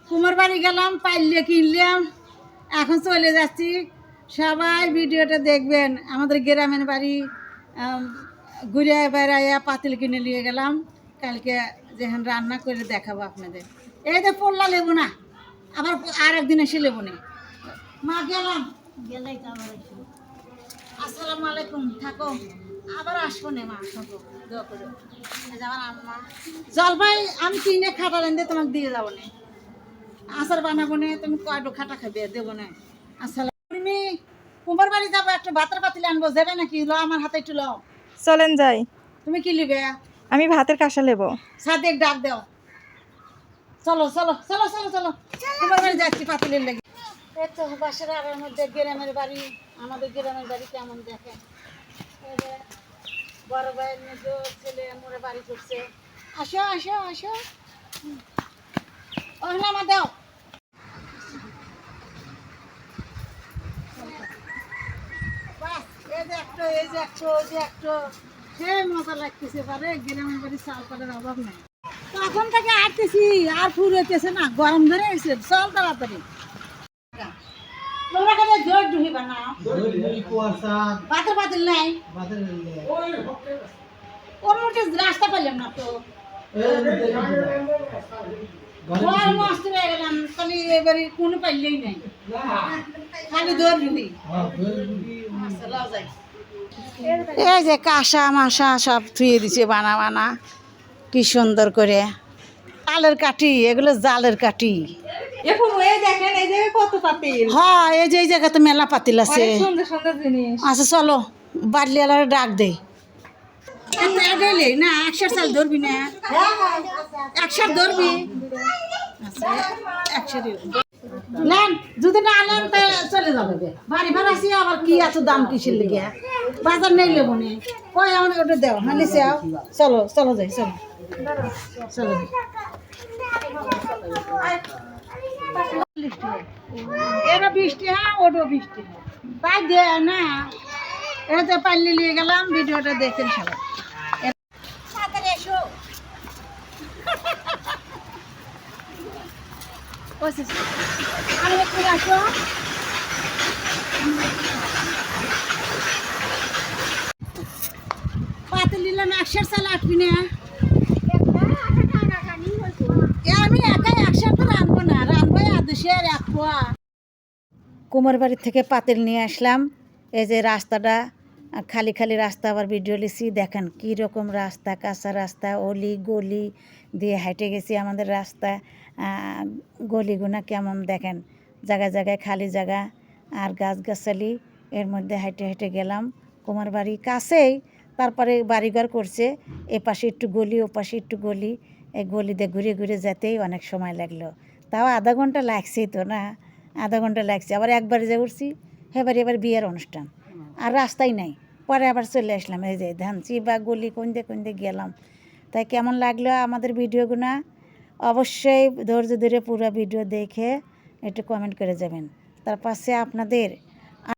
কুমার বাড়ি গেলাম, পাইলে কিনলাম, এখন চলে যাচ্ছি। সবাই ভিডিওটা দেখবেন। আমাদের গ্রামের বাড়ি ঘুরে বেড়াইয়া পাতিল কিনে নিয়ে গেলাম। কালকে যেখানে রান্না করে দেখাবো আপনাদের। এই তো পড়লা লেবু না, আবার আর একদিন এসে লেবু নেই। মা গেলাম, গেলেই তো আবার এসে। আসসালামু আলাইকুম, থাকো, আবার আসবো নে মা, থাকো দোয়া করে। আমার আম্মা জলপাই আমি কিনে খাটা রেঁধে তোমাকে দিয়ে যাবো না, আচার বানাবো না, তুমি কয়টো খাটা খাবে দেবো না। আসসালাম, তুমি কুমার বাড়ি যাবো, একটা ভাতের পাতিল আনবো, যাবে নাকি? লো আমার হাতে একটু লো। চলেন যাই। তুমি কি নিবে? আমি ভাতের কাঁসা নেব। সাদেক ডাক দাও, চলো চলো চলো চলো চলো, কুমার বাড়ি যাচ্ছি পাতিলের লেগে। এই তো বাসার আড়ার মধ্যে গ্রামের বাড়ি। আমাদের গ্রামের বাড়ি কেমন দেখে, বড় ভাইয়ের মেয়ে ছেলে মোড়ে বাড়ি করছে। আসো আসো আসো, ও নামা দাও। বাস, এই যে একটু, এই যে একটু, ওই যে একটু, সে মজা লাগতেছে। পারে গ্রামের বাড়ি চাল পালের অভাব নাই। তখন থেকে আটতেছি, আর ফুল হইতেছে না, গরম ধরে গেছে। চল তাড়াতাড়ি, তোমরা কাছে জোর ঢুকিবা না, বাতের বাতিল নাই, ওর মধ্যে রাস্তা পেলাম না তো। গরম আসতে হয়ে গেলাম, খালি এবারে কোনো পাইলেই নাই, খালি দৌড় ঢুকি। এই যে কাঁসা মাসা সব থুয়ে দিছে বানা বানা, কি সুন্দর করে। জালের কাঠি, এগুলো জালের কাঠি। দেখেন এই যে কত পাতিল। হ্যাঁ, এই যে এই জায়গায় তো মেলা পাতিল আছে। সুন্দর সুন্দর জিনিস। আচ্ছা চলো, বাড়িওয়ালার ডাক দে। না, একশো চাল ধরবি না, একশো ধরবি। আচ্ছা, একশো নেন, যদি না আনেন তা চলে যাবে। বাড়ি ভাড়াছি আবার কি এত দাম কিসের লেগে, বাজার নেই লেবো নে। কই আমার ওটা দেও, না নিচে আও। চলো চলো যাই, চলো চলো যাই। এটা বৃষ্টি, হ্যাঁ ওটা বৃষ্টি, তাই দে না। এতে পাল্লি নিয়ে গেলাম, ভিডিওটা দেখেন সবাই। এসো আর একটু আসো। পাতিল নিলাম, একশো চাল আটবি না। আমি একাই একশো তো রানবো না, রানবো আদুষের এক পোয়া। কুমার বাড়ি থেকে পাতিল নিয়ে আসলাম। এই যে রাস্তাটা খালি খালি রাস্তা, আবার ভিডিও লিছি দেখেন কি রকম রাস্তা, কাঁচা রাস্তা, অলি গলি দিয়ে হেঁটে গেছি। আমাদের রাস্তা গলিগুনা কেমন দেখেন, জায়গায় জায়গায় খালি জায়গা আর গাছগাছালি, এর মধ্যে হেঁটে হেঁটে গেলাম। কুমার বাড়ি কাছেই, তারপরে বাড়িঘর করছে, এ পাশে একটু গলি, ও পাশে একটু গলি। এই গলিতে ঘুরে ঘুরে যেতেই অনেক সময় লাগলো, তাও আধা ঘন্টা লাগছেই তো না, আধা ঘন্টা লাগছে। আবার একবার যে উঠছি সেবারে এবার বিয়ের অনুষ্ঠান, আর রাস্তাই নাই। পরে আবার চলে আসলাম, এই যে ধানচি বা গলি কোনদে কোনদে গেলাম। তাই কেমন লাগলো আমাদের ভিডিওগুলো অবশ্যই ধৈর্য ধরে পুরো ভিডিও দেখে একটু কমেন্ট করে যাবেন। তার পাশে আপনাদের